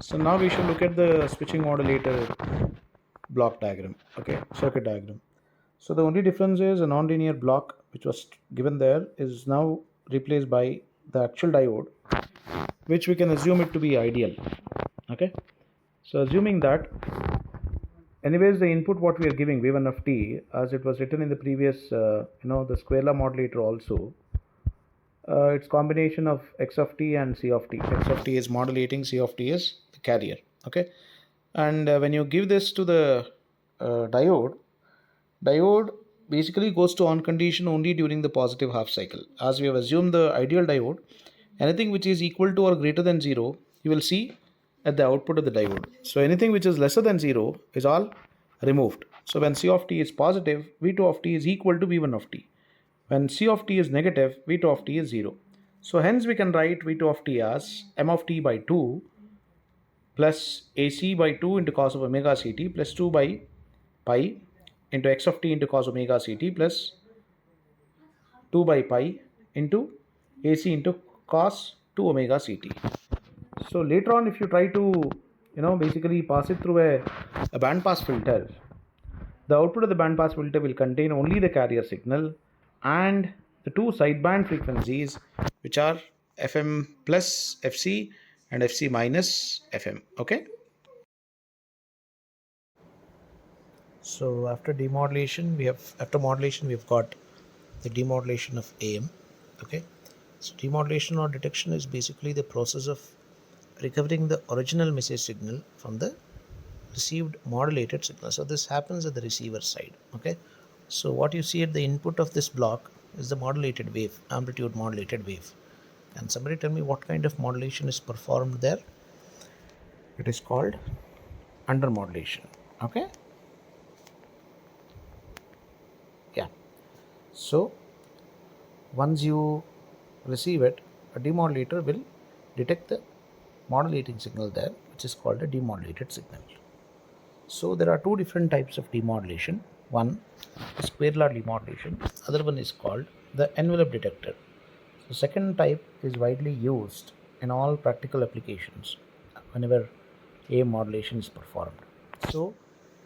So now we should look at the switching modulator block diagram, okay, circuit diagram. So the only difference is a nonlinear block which was given there is now replaced by the actual diode, which we can assume it to be ideal. Okay, so assuming that, anyways, the input what we are giving v1 of t, as it was written in the previous, the square law modulator also, it's combination of x of t and c of t. X of t is modulating, c of t is the carrier. Okay, and when you give this to the diode basically goes to on condition only during the positive half cycle. As we have assumed the ideal diode, anything which is equal to or greater than 0, you will see at the output of the diode. So anything which is lesser than 0 is all removed. So when c of t is positive, v2 of t is equal to v1 of t. When c of t is negative, v2 of t is 0. So hence we can write v2 of t as m of t by 2 plus ac by 2 into cos of omega ct plus 2 by pi into x of t into cos omega ct plus 2 by pi into ac into cos 2 omega ct. So later on, if you try to basically pass it through a band pass filter, the output of the band pass filter will contain only the carrier signal and the two sideband frequencies, which are fm plus fc and fc minus fm. Okay, so after modulation we've got the demodulation of AM. Okay, so demodulation or detection is basically the process of recovering the original message signal from the received modulated signal. So this happens at the receiver side. Okay, so what you see at the input of this block is the modulated wave, amplitude modulated wave. Can somebody tell me what kind of modulation is performed there? It is called under modulation. Okay, yeah. So once you receive it, a demodulator will detect the modulating signal there, which is called a demodulated signal. So there are two different types of demodulation. One is square law demodulation, other one is called the envelope detector. So second type is widely used in all practical applications whenever AM modulation is performed. So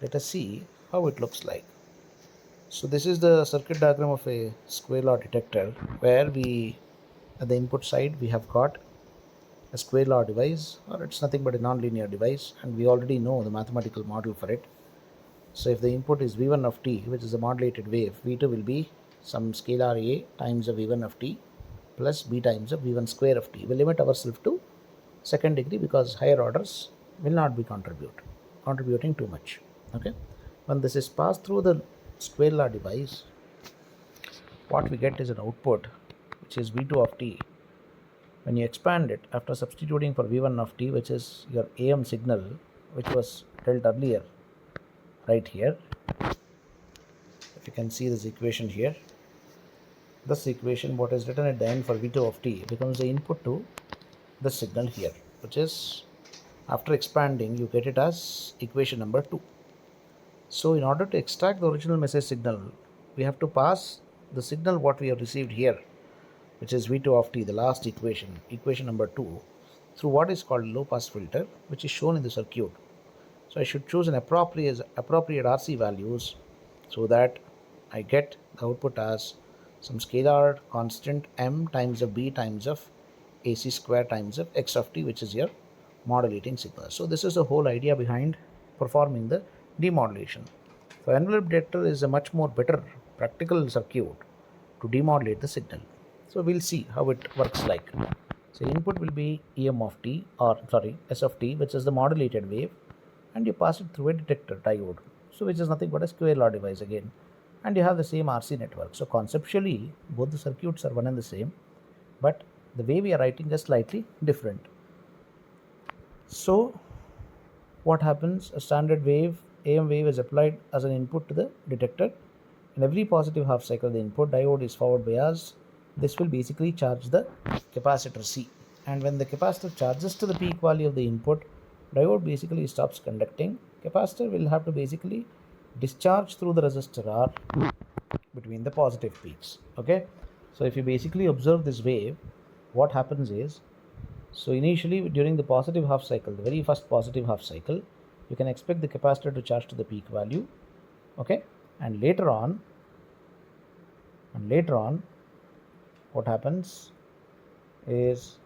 let us see how it looks like. So this is the circuit diagram of a square law detector, where we at the input side we have got a square law device, or it's nothing but a nonlinear device, and we already know the mathematical model for it. So if the input is v1 of t, which is a modulated wave, v2 will be some scalar a times of v1 of t plus b times of v1 square of t. We'll limit ourselves to second degree because higher orders will not be contributing too much. Okay, when this is passed through the square law device, what we get is an output which is v2 of t. When you expand it after substituting for v1 of t, which is your AM signal, which was dealt earlier right here, if you can see this equation here, this equation what is written at the end for v2 of t becomes the input to the signal here, which is, after expanding, you get it as equation number 2. So in order to extract the original message signal, we have to pass the signal what we have received here, which is v2 of t, the last equation, equation number 2, through what is called low pass filter, which is shown in the circuit. So I should choose an appropriate RC values so that I get the output as some scalar constant m times of b times of ac square times of x of t, which is your modulating signal. So this is the whole idea behind performing the demodulation. So envelope detector is a much more better practical circuit to demodulate the signal. So we'll see how it works like. So input will be EM of t, or sorry, S of t, which is the modulated wave, and you pass it through a detector diode, so which is nothing but a square law device again, and you have the same RC network. So conceptually both the circuits are one and the same, but the way we are writing is slightly different. So what happens? A standard wave, AM wave, is applied as an input to the detector. In every positive half cycle, the input diode is forward biased. This will basically charge the capacitor C, and when the capacitor charges to the peak value of the input, diode basically stops conducting. Capacitor will have to basically discharge through the resistor R between the positive peaks. Okay, so if you basically observe this wave, what happens is, So initially during the positive half cycle, the very first positive half cycle, you can expect the capacitor to charge to the peak value, okay, and later on what happens is,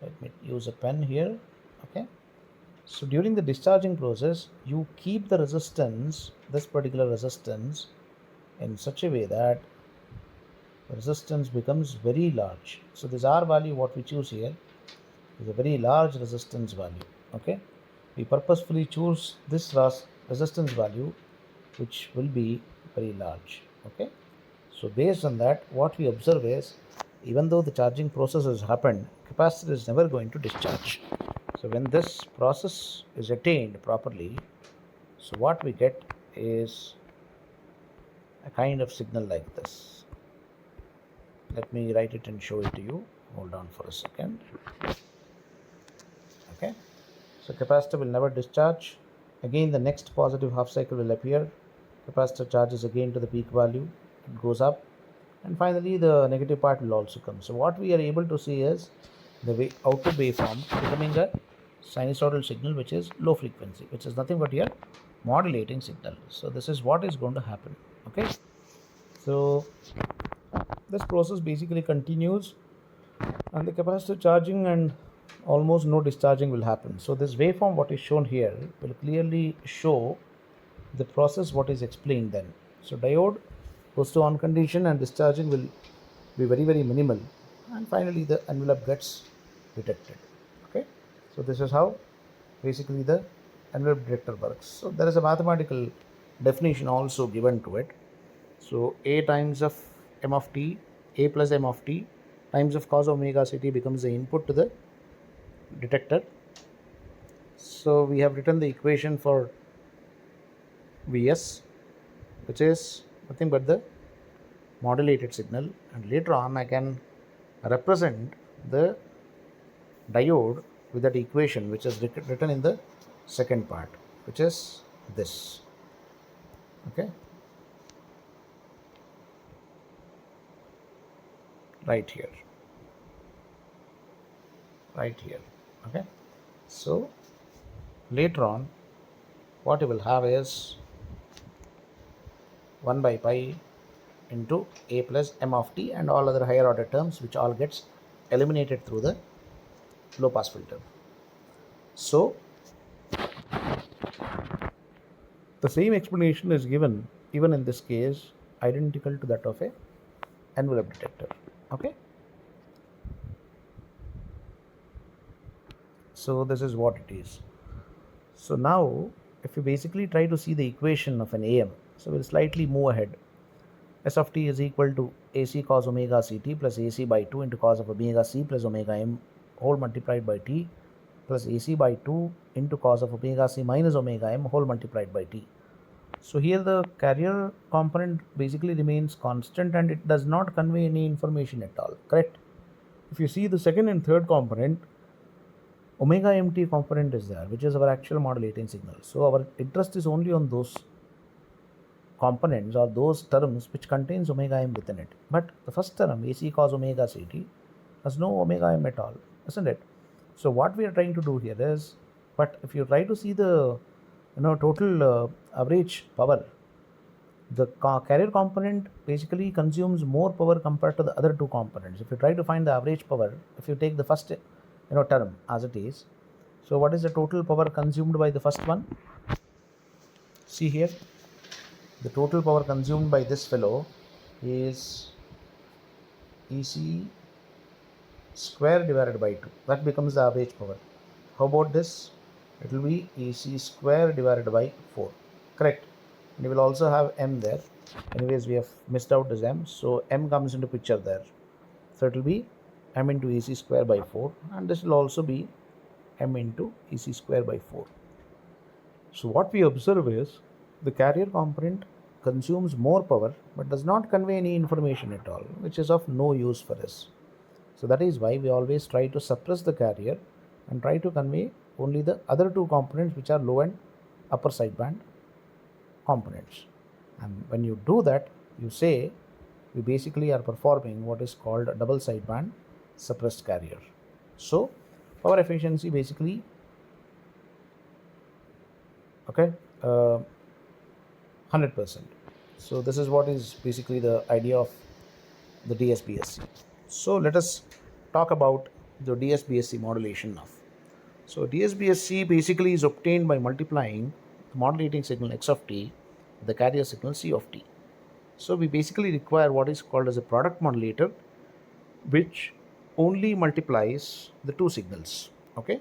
let me use a pen here, okay. So during the discharging process, you keep the resistance, this particular resistance, in such a way that the resistance becomes very large. So this R value what we choose here is a very large resistance value, okay. We purposefully choose this resistance value which will be very large, okay. So based on that, what we observe is, even though the charging process has happened, capacitor is never going to discharge. So when this process is attained properly, so what we get is a kind of signal like this. Let me write it and show it to you. Hold on for a second. Okay. So capacitor will never discharge. Again, the next positive half cycle will appear. Capacitor charges again to the peak value. It goes up. And finally, the negative part will also come. So what we are able to see is the output waveform becoming a sinusoidal signal which is low frequency, which is nothing but your modulating signal. So this is what is going to happen, okay. So this process basically continues and the capacitor charging and almost no discharging will happen. So this waveform what is shown here will clearly show the process what is explained then. So diode goes to on condition and discharging will be very minimal, and finally the envelope gets detected, okay. So this is how basically the envelope detector works. So there is a mathematical definition also given to it. So a times of m of t, a plus m of t times of cos omega ct becomes the input to the detector. So we have written the equation for Vs, which is nothing but the modulated signal, and later on I can represent the diode with that equation which is written in the second part, which is this, okay, right here, okay. So later on what you will have is 1 by pi into a plus m of t and all other higher order terms which all gets eliminated through the low pass filter. So the same explanation is given even in this case, identical to that of a envelope detector, okay. So this is what it is. So now if you basically try to see the equation of an AM, so we'll slightly move ahead. S of t is equal to AC cos omega ct plus AC by 2 into cos of omega c plus omega m whole multiplied by t plus AC by 2 into cos of omega c minus omega m whole multiplied by t. So here the carrier component basically remains constant and it does not convey any information at all, correct? If you see the second and third component, omega mt component is there, which is our actual modulating signal. So our interest is only on those components or those terms which contains omega m within it. But the first term AC cos omega ct has no omega m at all, isn't it? So what we are trying to do here is, but if you try to see the total average power, the carrier component basically consumes more power compared to the other two components. If you try to find the average power, if you take the first term as it is, so what is the total power consumed by the first one? See here, the total power consumed by this fellow is EC square divided by 2. That becomes the average power. How about this? It will be EC square divided by 4, correct? And you will also have m there. Anyways, we have missed out this m, so m comes into picture there. So it will be m into EC square by 4, and this will also be m into EC square by 4. So what we observe is the carrier component consumes more power but does not convey any information at all, which is of no use for us. So that is why we always try to suppress the carrier and try to convey only the other two components, which are low and upper sideband components. And when you do that, you say we basically are performing what is called a double sideband suppressed carrier. So power efficiency basically, okay, 100%. So this is what is basically the idea of the DSBSC. So let us talk about the DSBSC modulation now. So DSBSC basically is obtained by multiplying the modulating signal x of t with the carrier signal c of t. So we basically require what is called as a product modulator, which only multiplies the two signals. Okay.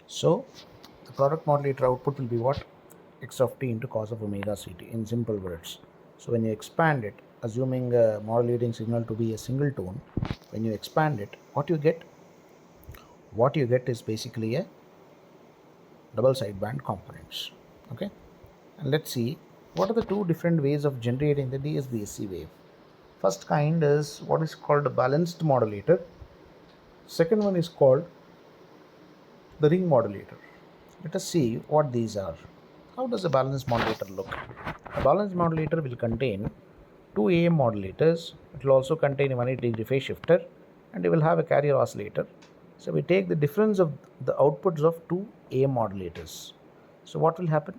So the product modulator output will be what? X of t into cos of omega ct in simple words. So when you expand it, assuming a modulating signal to be a single tone, when you expand it, what you get? What you get is basically a double sideband components. Okay. And let's see what are the two different ways of generating the DSBSC wave. First kind is what is called a balanced modulator. Second one is called the ring modulator. Let us see what these are. How does a balanced modulator look? A balanced modulator will contain two AM modulators. It will also contain a 180-degree phase shifter, and it will have a carrier oscillator. So we take the difference of the outputs of two AM modulators. So what will happen?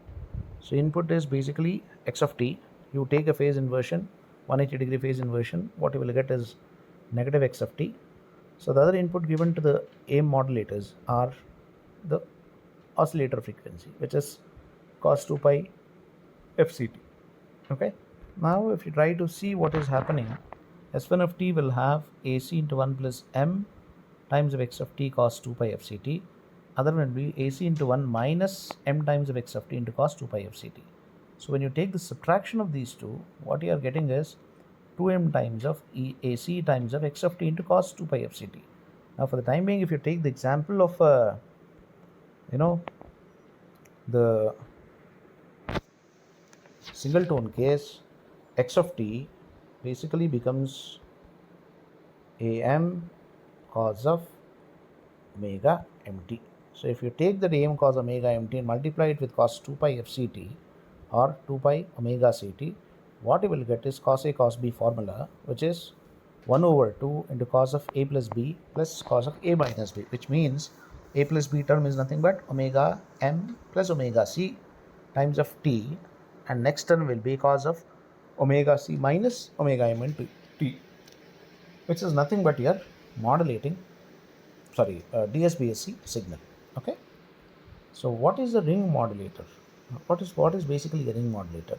So input is basically x of t. You take a phase inversion, 180-degree phase inversion. What you will get is negative x of t. So the other input given to the AM modulators are the oscillator frequency, which is cos 2 pi fct. Okay. Now if you try to see what is happening, S1 of t will have AC into 1 plus m times of x of t cos 2 pi fct. Other one will be AC into 1 minus m times of x of t into cos 2 pi fct. So when you take the subtraction of these two, what you are getting is 2m times of AC times of x of t into cos 2 pi fct. Now for the time being, if you take the example of the single tone case, x of t basically becomes am cos of omega mt. So if you take that am cos omega mt and multiply it with cos 2 pi fct or 2 pi omega ct, what you will get is cos a cos b formula, which is 1 over 2 into cos of a plus b plus cos of a minus b, which means a plus b term is nothing but omega m plus omega c times of t, and next term will be cos of omega c minus omega m into t, which is nothing but your modulating, DSBSC signal. Okay. So what is the ring modulator? What is basically a ring modulator?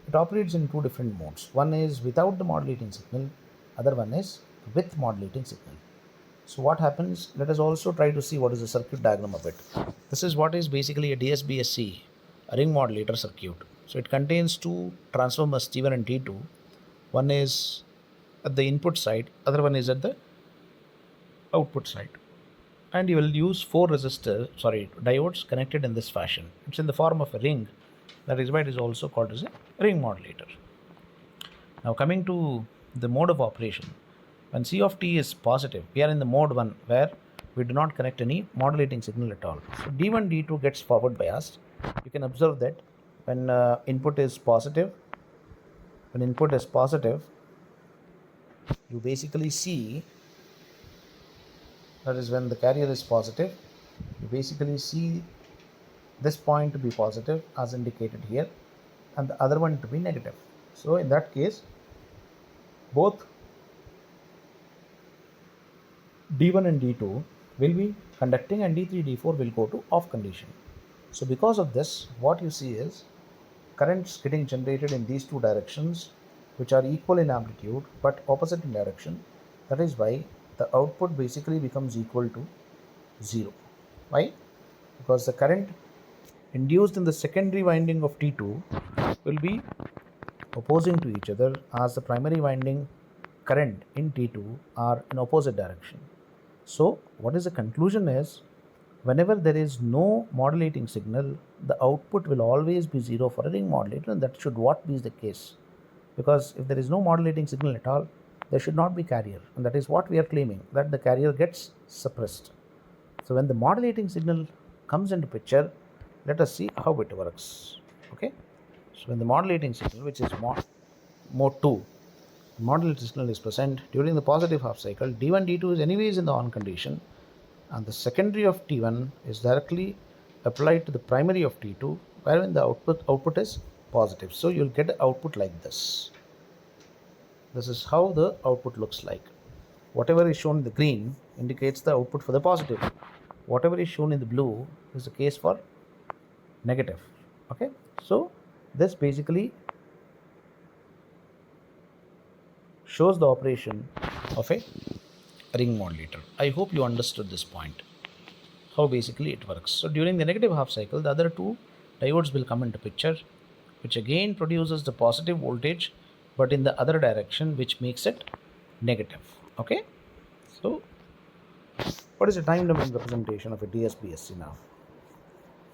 It operates in two different modes. One is without the modulating signal, other one is with modulating signal. So what happens? Let us also try to see what is the circuit diagram of it. This is what is basically a DSBSC, a ring modulator circuit. So it contains two transformers T1 and T2. One is at the input side, other one is at the output side. And you will use four diodes connected in this fashion. It's in the form of a ring. That is why it is also called as a ring modulator. Now coming to the mode of operation. When C of t is positive, we are in the mode 1 where we do not connect any modulating signal at all. So D1, D2 gets forward biased. You can observe that when input is positive, you basically see, that is when the carrier is positive, you basically see this point to be positive as indicated here and the other one to be negative. So in that case, both D1 and D2 will be conducting and D3, D4 will go to off condition. So because of this, what you see is currents getting generated in these two directions, which are equal in amplitude but opposite in direction. That is why the output basically becomes equal to 0. Why? Because the current induced in the secondary winding of T2 will be opposing to each other, as the primary winding current in T2 are in opposite direction. So what is the conclusion is, whenever there is no modulating signal, the output will always be 0 for a ring modulator, and that should what be the case, because if there is no modulating signal at all, there should not be carrier, and that is what we are claiming, that the carrier gets suppressed. So when the modulating signal comes into picture, let us see how it works. Okay, so when the modulating signal, which is mode 2, modulating signal is present during the positive half cycle, D1, D2 is anyways in the on condition, and the secondary of T1 is directly applied to the primary of T2, wherein the output is positive. So you'll get an output like this. This is how the output looks like. Whatever is shown in the green indicates the output for the positive. Whatever is shown in the blue is the case for negative. Okay, so this basically shows the operation of a ring modulator. I hope you understood this point, how basically it works. So during the negative half cycle, the other two diodes will come into picture, which again produces the positive voltage but in the other direction, which makes it negative. Okay, so what is the time domain representation of a DSBSC now?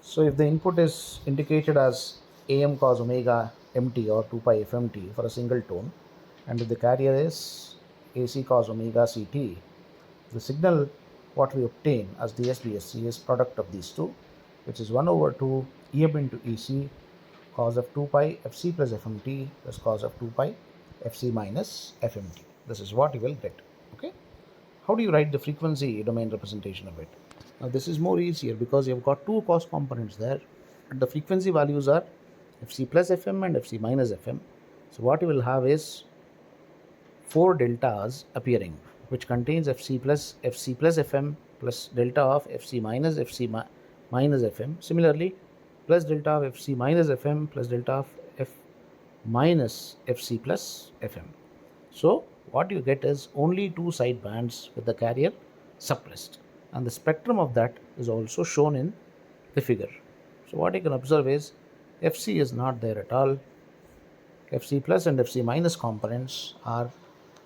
So if the input is indicated as AM cos omega mt or 2 pi fmt for a single tone, and if the carrier is AC cos omega ct, the signal what we obtain as DSBSC is product of these two, which is 1 over 2 EM into EC cos of 2 pi FC plus FMT plus cos of 2 pi FC minus FMT. This is what you will get. Okay. How do you write the frequency domain representation of it? Now this is more easier because you've got two cos components there, and the frequency values are FC plus FM and FC minus FM. So what you will have is 4 deltas appearing, which contains FC plus FM plus delta of FC minus minus FM. Similarly, plus delta of FC minus FM plus delta of F minus FC plus FM. So what you get is only two side bands with the carrier suppressed, and the spectrum of that is also shown in the figure. So what you can observe is FC is not there at all. FC plus and FC minus components are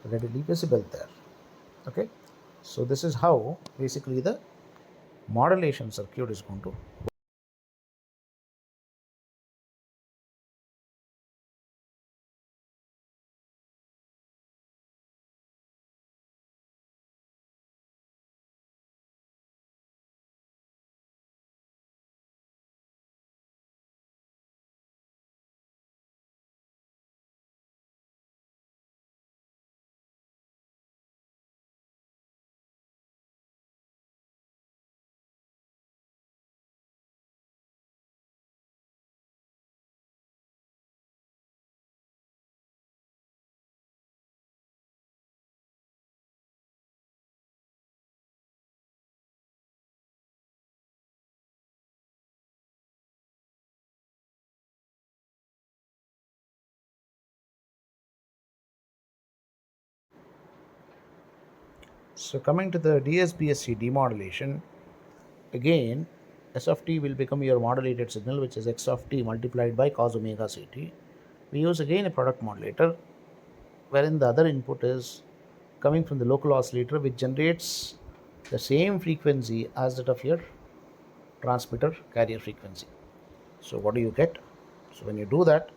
readily visible there. Okay, so this is how basically the modulation circuit is going to work. So coming to the DSBSC demodulation, again S of t will become your modulated signal, which is x of t multiplied by cos omega ct. We use again a product modulator, wherein the other input is coming from the local oscillator, which generates the same frequency as that of your transmitter carrier frequency. So what do you get? So when you do that,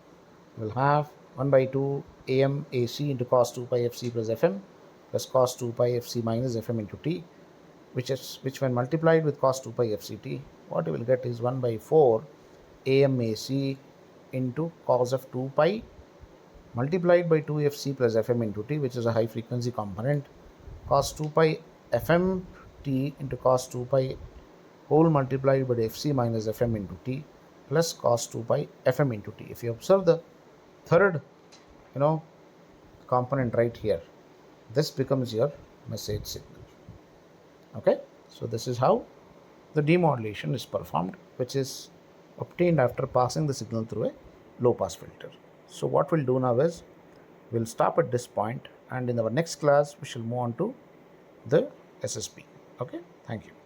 you will have 1 by 2 AM AC into cos 2 pi FC plus FM plus cos 2 pi FC minus FM into T, which when multiplied with cos 2 pi FCT, what you will get is 1 by 4 AM AC into cos of 2 pi multiplied by 2fc plus fm into t, which is a high frequency component, cos 2 pi fm t into cos 2 pi whole multiplied by fc minus fm into t plus cos 2 pi fm into t. If you observe the third component right here, this becomes your message signal. Okay, so this is how the demodulation is performed, which is obtained after passing the signal through a low pass filter. So what we'll do now is we'll stop at this point, and in our next class we shall move on to the SSB. Okay, thank you.